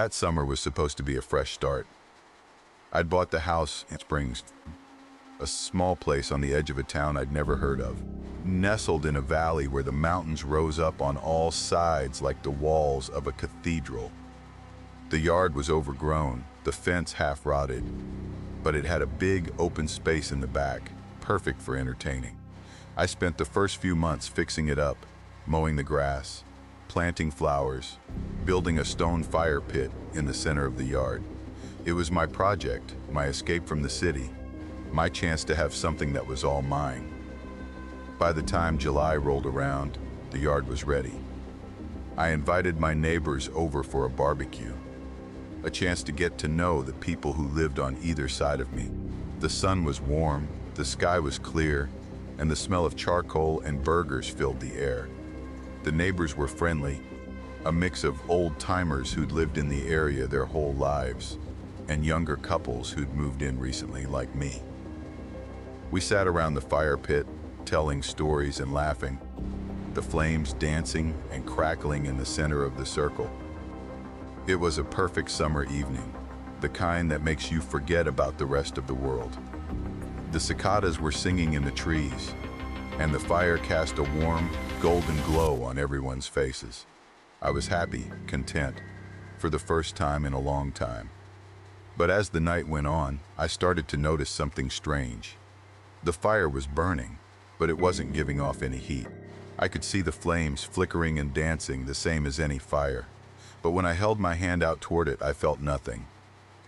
That summer was supposed to be a fresh start. I'd bought the house in Springs, a small place on the edge of a town I'd never heard of, nestled in a valley where the mountains rose up on all sides like the walls of a cathedral. The yard was overgrown, the fence half rotted, but it had a big open space in the back, perfect for entertaining. I spent the first few months fixing it up, mowing the grass, planting flowers, building a stone fire pit in the center of the yard. It was my project, my escape from the city, my chance to have something that was all mine. By the time July rolled around, the yard was ready. I invited my neighbors over for a barbecue, a chance to get to know the people who lived on either side of me. The sun was warm, the sky was clear, and the smell of charcoal and burgers filled the air. The neighbors were friendly, a mix of old-timers who'd lived in the area their whole lives, and younger couples who'd moved in recently like me. We sat around the fire pit, telling stories and laughing, the flames dancing and crackling in the center of the circle. It was a perfect summer evening, the kind that makes you forget about the rest of the world. The cicadas were singing in the trees, and the fire cast a warm, golden glow on everyone's faces. I was happy, content, for the first time in a long time. But as the night went on, I started to notice something strange. The fire was burning, but it wasn't giving off any heat. I could see the flames flickering and dancing the same as any fire. But when I held my hand out toward it, I felt nothing.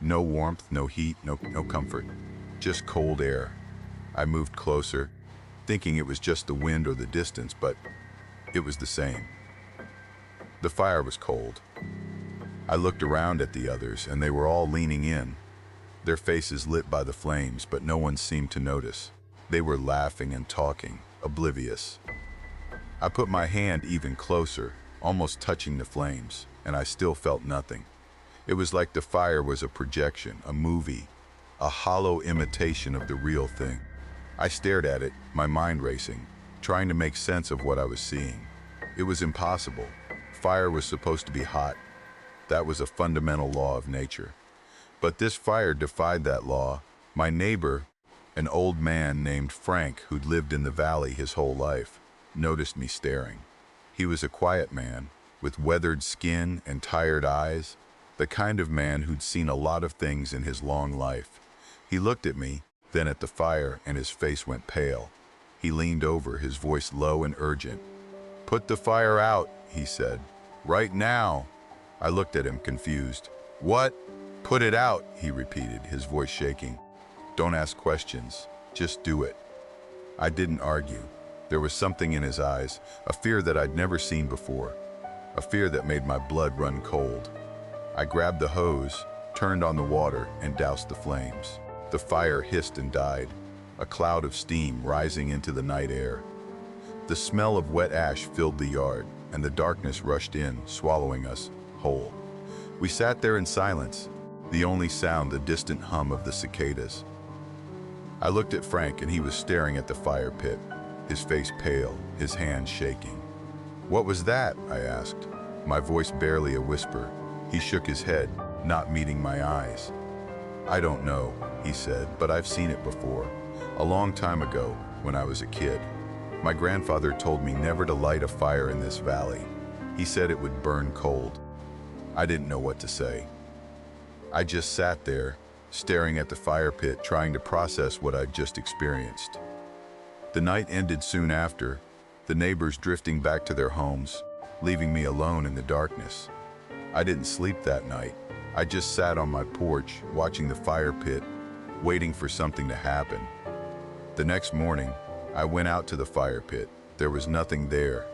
No warmth, no heat, no comfort. Just cold air. I moved closer, thinking it was just the wind or the distance, but it was the same. The fire was cold. I looked around at the others, and they were all leaning in, their faces lit by the flames, but no one seemed to notice. They were laughing and talking, oblivious. I put my hand even closer, almost touching the flames, and I still felt nothing. It was like the fire was a projection, a movie, a hollow imitation of the real thing. I stared at it, my mind racing, trying to make sense of what I was seeing. It was impossible. Fire was supposed to be hot. That was a fundamental law of nature. But this fire defied that law. My neighbor, an old man named Frank who'd lived in the valley his whole life, noticed me staring. He was a quiet man, with weathered skin and tired eyes, the kind of man who'd seen a lot of things in his long life. He looked at me, then at the fire, and his face went pale. He leaned over, his voice low and urgent. "Put the fire out," he said. "Right now." I looked at him, confused. "What?" "Put it out," he repeated, his voice shaking. "Don't ask questions, just do it." I didn't argue. There was something in his eyes, a fear that I'd never seen before, a fear that made my blood run cold. I grabbed the hose, turned on the water, and doused the flames. The fire hissed and died, a cloud of steam rising into the night air. The smell of wet ash filled the yard, and the darkness rushed in, swallowing us whole. We sat there in silence, the only sound the distant hum of the cicadas. I looked at Frank, and he was staring at the fire pit, his face pale, his hands shaking. "What was that?" I asked, my voice barely a whisper. He shook his head, not meeting my eyes. "I don't know," he said, "but I've seen it before. A long time ago, when I was a kid. My grandfather told me never to light a fire in this valley. He said it would burn cold." I didn't know what to say. I just sat there, staring at the fire pit, trying to process what I'd just experienced. The night ended soon after, the neighbors drifting back to their homes, leaving me alone in the darkness. I didn't sleep that night. I just sat on my porch, watching the fire pit, waiting for something to happen. The next morning, I went out to the fire pit. There was nothing there.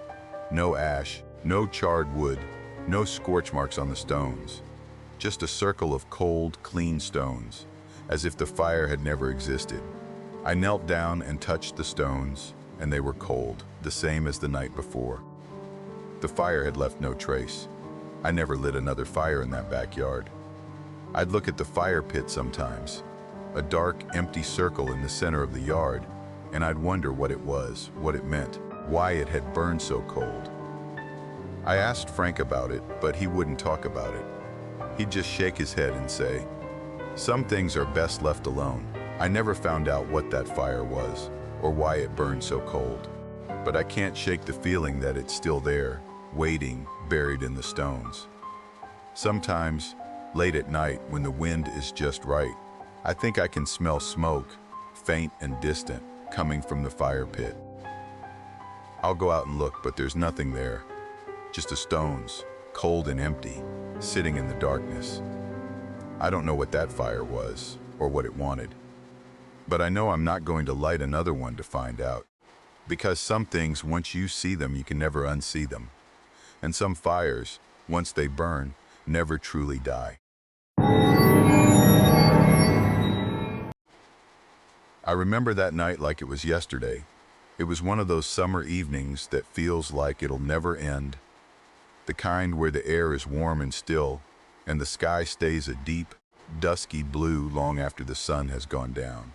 No ash, no charred wood, no scorch marks on the stones. Just a circle of cold, clean stones, as if the fire had never existed. I knelt down and touched the stones, and they were cold, the same as the night before. The fire had left no trace. I never lit another fire in that backyard. I'd look at the fire pit sometimes, a dark, empty circle in the center of the yard, and I'd wonder what it was, what it meant, why it had burned so cold. I asked Frank about it, but he wouldn't talk about it. He'd just shake his head and say, "Some things are best left alone." I never found out what that fire was or why it burned so cold, but I can't shake the feeling that it's still there, waiting, buried in the stones. Sometimes, late at night when the wind is just right, I think I can smell smoke, faint and distant, coming from the fire pit. I'll go out and look, but there's nothing there, just the stones, cold and empty, sitting in the darkness. I don't know what that fire was or what it wanted, but I know I'm not going to light another one to find out, because some things, once you see them, you can never unsee them, and some fires, once they burn, never truly die. I remember that night like it was yesterday. It was one of those summer evenings that feels like it'll never end, the kind where the air is warm and still, and the sky stays a deep, dusky blue long after the sun has gone down.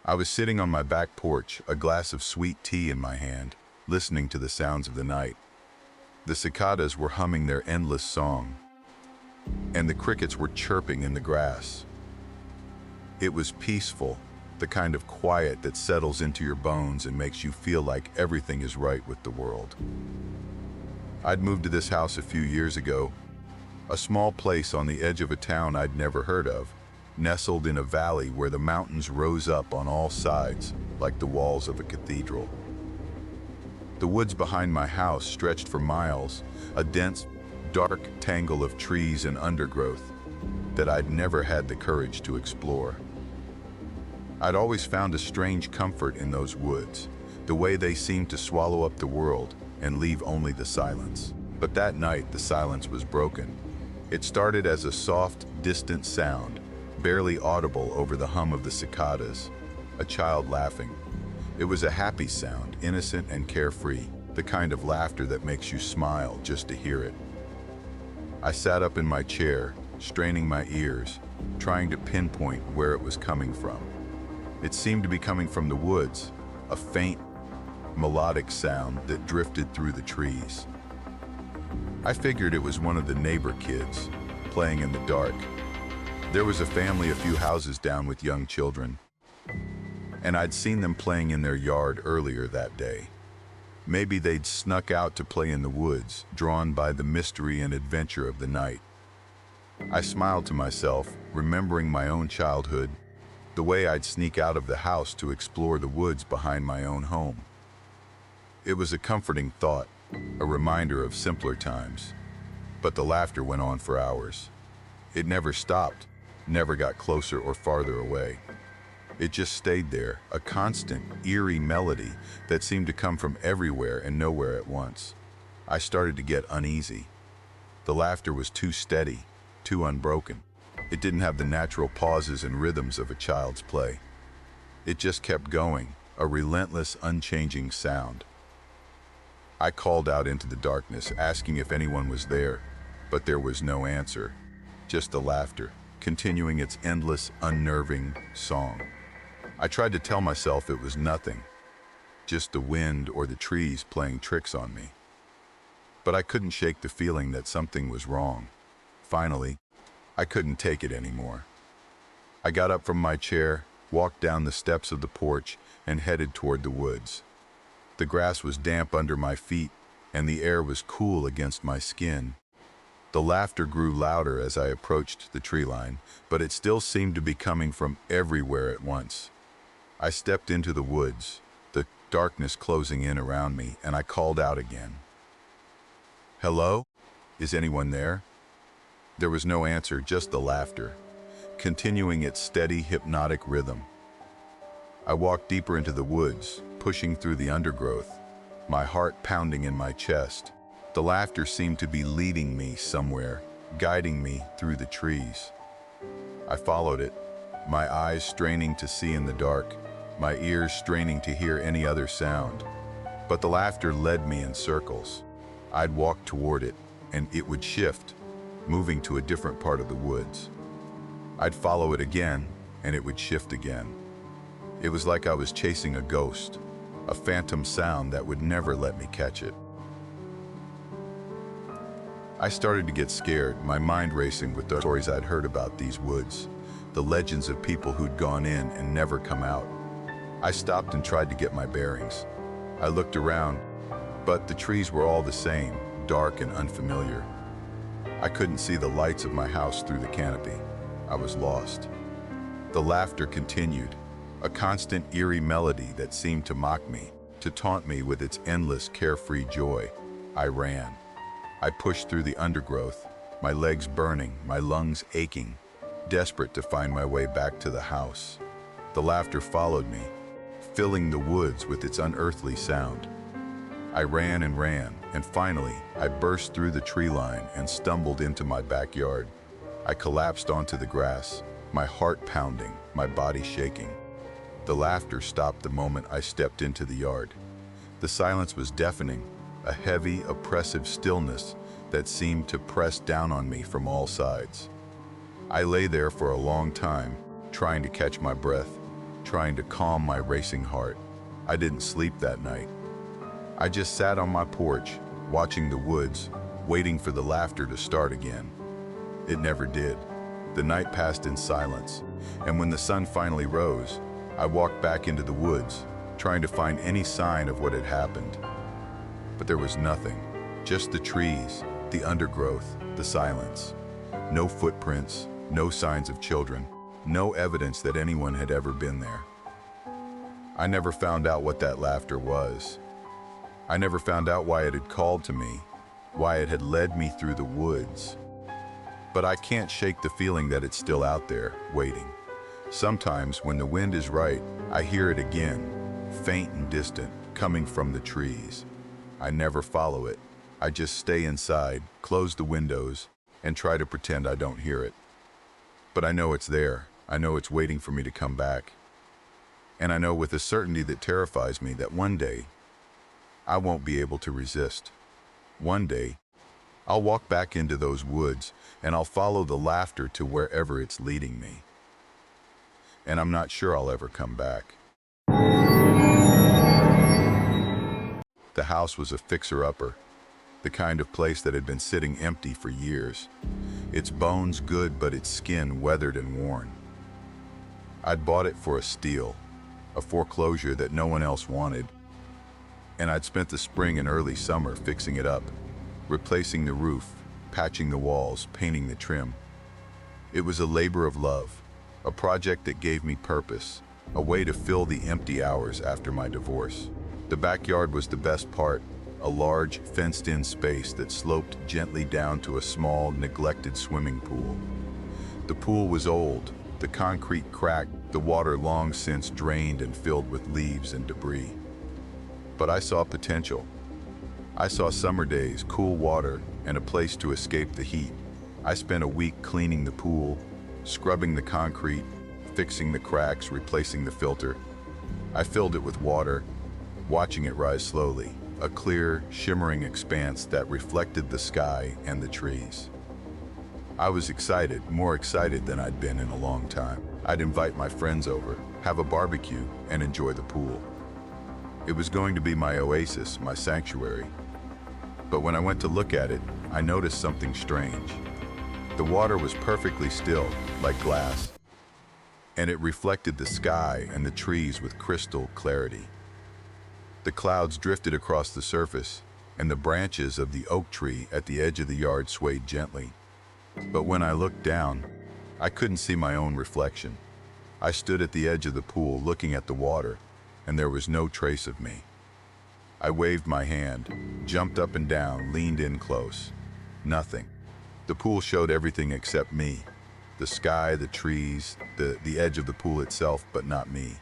I was sitting on my back porch, a glass of sweet tea in my hand, listening to the sounds of the night. The cicadas were humming their endless song, and the crickets were chirping in the grass. It was peaceful, the kind of quiet that settles into your bones and makes you feel like everything is right with the world. I'd moved to this house a few years ago, a small place on the edge of a town I'd never heard of, nestled in a valley where the mountains rose up on all sides like the walls of a cathedral. The woods behind my house stretched for miles, a dense, dark tangle of trees and undergrowth that I'd never had the courage to explore. I'd always found a strange comfort in those woods, the way they seemed to swallow up the world and leave only the silence. But that night, the silence was broken. It started as a soft, distant sound, barely audible over the hum of the cicadas, a child laughing. It was a happy sound, innocent and carefree, the kind of laughter that makes you smile just to hear it. I sat up in my chair, straining my ears, trying to pinpoint where it was coming from. It seemed to be coming from the woods, a faint, melodic sound that drifted through the trees. I figured it was one of the neighbor kids, playing in the dark. There was a family a few houses down with young children, and I'd seen them playing in their yard earlier that day. Maybe they'd snuck out to play in the woods, drawn by the mystery and adventure of the night. I smiled to myself, remembering my own childhood, the way I'd sneak out of the house to explore the woods behind my own home. It was a comforting thought, a reminder of simpler times. But the laughter went on for hours. It never stopped, never got closer or farther away. It just stayed there, a constant, eerie melody that seemed to come from everywhere and nowhere at once. I started to get uneasy. The laughter was too steady, too unbroken. It didn't have the natural pauses and rhythms of a child's play. It just kept going, a relentless, unchanging sound. I called out into the darkness, asking if anyone was there, but there was no answer, just the laughter, continuing its endless, unnerving song. I tried to tell myself it was nothing, just the wind or the trees playing tricks on me. But I couldn't shake the feeling that something was wrong. Finally, I couldn't take it anymore. I got up from my chair, walked down the steps of the porch, and headed toward the woods. The grass was damp under my feet, and the air was cool against my skin. The laughter grew louder as I approached the tree line, but it still seemed to be coming from everywhere at once. I stepped into the woods, the darkness closing in around me, and I called out again. "Hello? Is anyone there?" There was no answer, just the laughter, continuing its steady, hypnotic rhythm. I walked deeper into the woods, pushing through the undergrowth, my heart pounding in my chest. The laughter seemed to be leading me somewhere, guiding me through the trees. I followed it, my eyes straining to see in the dark, my ears straining to hear any other sound. But the laughter led me in circles. I'd walk toward it, and it would shift, moving to a different part of the woods. I'd follow it again, and it would shift again. It was like I was chasing a ghost, a phantom sound that would never let me catch it. I started to get scared, my mind racing with the stories I'd heard about these woods, the legends of people who'd gone in and never come out. I stopped and tried to get my bearings. I looked around, but the trees were all the same, dark and unfamiliar. I couldn't see the lights of my house through the canopy. I was lost. The laughter continued, a constant eerie melody that seemed to mock me, to taunt me with its endless carefree joy. I ran. I pushed through the undergrowth, my legs burning, my lungs aching, desperate to find my way back to the house. The laughter followed me, filling the woods with its unearthly sound. I ran, and finally, I burst through the tree line and stumbled into my backyard. I collapsed onto the grass, my heart pounding, my body shaking. The laughter stopped the moment I stepped into the yard. The silence was deafening, a heavy, oppressive stillness that seemed to press down on me from all sides. I lay there for a long time, trying to catch my breath, trying to calm my racing heart. I didn't sleep that night. I just sat on my porch, watching the woods, waiting for the laughter to start again. It never did. The night passed in silence, and when the sun finally rose, I walked back into the woods, trying to find any sign of what had happened. But there was nothing, just the trees, the undergrowth, the silence. No footprints, no signs of children, no evidence that anyone had ever been there. I never found out what that laughter was. I never found out why it had called to me, why it had led me through the woods. But I can't shake the feeling that it's still out there, waiting. Sometimes, when the wind is right, I hear it again, faint and distant, coming from the trees. I never follow it. I just stay inside, close the windows, and try to pretend I don't hear it. But I know it's there. I know it's waiting for me to come back. And I know with a certainty that terrifies me that one day, I won't be able to resist. One day, I'll walk back into those woods and I'll follow the laughter to wherever it's leading me. And I'm not sure I'll ever come back. The house was a fixer-upper, the kind of place that had been sitting empty for years. Its bones good, but its skin weathered and worn. I'd bought it for a steal, a foreclosure that no one else wanted. And I'd spent the spring and early summer fixing it up, replacing the roof, patching the walls, painting the trim. It was a labor of love, a project that gave me purpose, a way to fill the empty hours after my divorce. The backyard was the best part, a large, fenced-in space that sloped gently down to a small, neglected swimming pool. The pool was old, the concrete cracked, the water long since drained and filled with leaves and debris. But I saw potential. I saw summer days, cool water, and a place to escape the heat. I spent a week cleaning the pool, scrubbing the concrete, fixing the cracks, replacing the filter. I filled it with water, watching it rise slowly, a clear, shimmering expanse that reflected the sky and the trees. I was excited, more excited than I'd been in a long time. I'd invite my friends over, have a barbecue, and enjoy the pool. It was going to be my oasis, my sanctuary. But when I went to look at it, I noticed something strange. The water was perfectly still, like glass, and it reflected the sky and the trees with crystal clarity. The clouds drifted across the surface, and the branches of the oak tree at the edge of the yard swayed gently. But when I looked down, I couldn't see my own reflection. I stood at the edge of the pool looking at the water, and there was no trace of me. I waved my hand, jumped up and down, leaned in close. Nothing. The pool showed everything except me. The sky, the trees, the edge of the pool itself, but not me.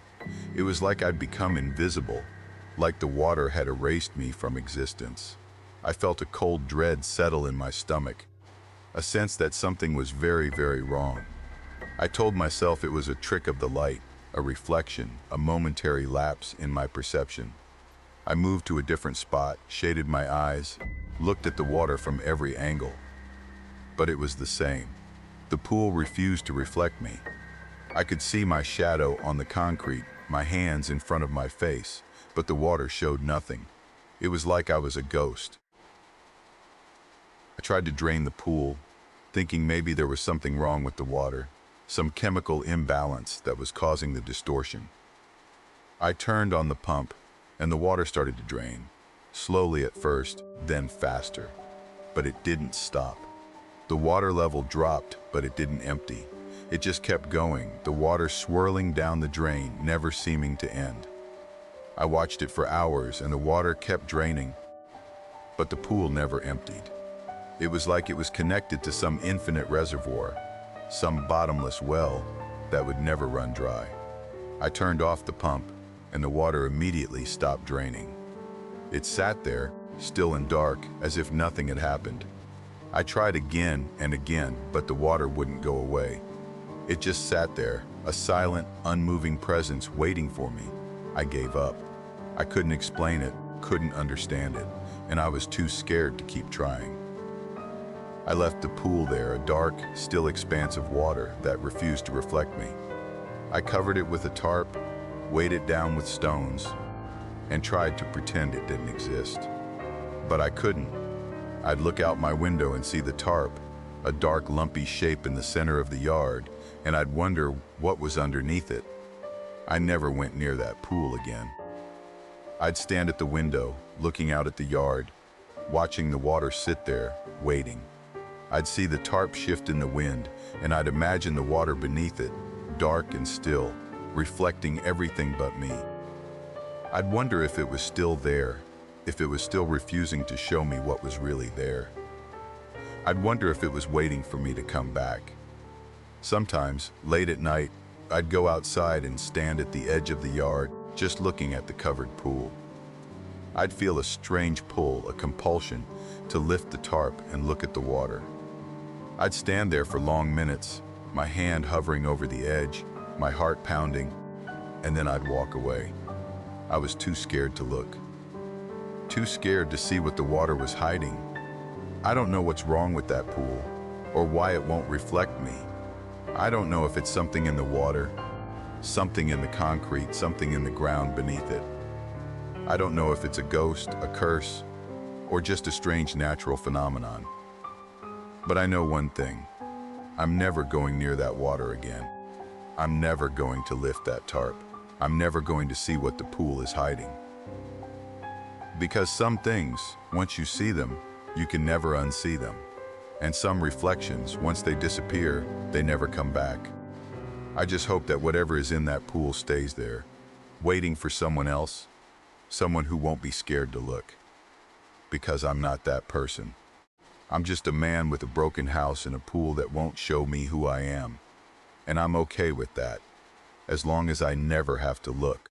It was like I'd become invisible, like the water had erased me from existence. I felt a cold dread settle in my stomach, a sense that something was very, very wrong. I told myself it was a trick of the light, a reflection, a momentary lapse in my perception. I moved to a different spot, shaded my eyes, looked at the water from every angle. But it was the same. The pool refused to reflect me. I could see my shadow on the concrete, my hands in front of my face, but the water showed nothing. It was like I was a ghost. I tried to drain the pool, thinking maybe there was something wrong with the water, some chemical imbalance that was causing the distortion. I turned on the pump, and the water started to drain, slowly at first, then faster. But it didn't stop. The water level dropped, but it didn't empty. It just kept going, the water swirling down the drain, never seeming to end. I watched it for hours, and the water kept draining, but the pool never emptied. It was like it was connected to some infinite reservoir, some bottomless well that would never run dry. I turned off the pump, and the water immediately stopped draining. It sat there, still and dark, as if nothing had happened. I tried again and again, but the water wouldn't go away. It just sat there, a silent, unmoving presence waiting for me. I gave up. I couldn't explain it, couldn't understand it, and I was too scared to keep trying. I left the pool there, a dark, still expanse of water that refused to reflect me. I covered it with a tarp, weighed it down with stones, and tried to pretend it didn't exist. But I couldn't. I'd look out my window and see the tarp, a dark, lumpy shape in the center of the yard, and I'd wonder what was underneath it. I never went near that pool again. I'd stand at the window, looking out at the yard, watching the water sit there, waiting. I'd see the tarp shift in the wind, and I'd imagine the water beneath it, dark and still, reflecting everything but me. I'd wonder if it was still there, if it was still refusing to show me what was really there. I'd wonder if it was waiting for me to come back. Sometimes, late at night, I'd go outside and stand at the edge of the yard, just looking at the covered pool. I'd feel a strange pull, a compulsion, to lift the tarp and look at the water. I'd stand there for long minutes, my hand hovering over the edge, my heart pounding, and then I'd walk away. I was too scared to look. Too scared to see what the water was hiding. I don't know what's wrong with that pool, or why it won't reflect me. I don't know if it's something in the water, something in the concrete, something in the ground beneath it. I don't know if it's a ghost, a curse, or just a strange natural phenomenon. But I know one thing. I'm never going near that water again. I'm never going to lift that tarp. I'm never going to see what the pool is hiding. Because some things, once you see them, you can never unsee them. And some reflections, once they disappear, they never come back. I just hope that whatever is in that pool stays there, waiting for someone else, someone who won't be scared to look. Because I'm not that person. I'm just a man with a broken house and a pool that won't show me who I am. And I'm okay with that, as long as I never have to look.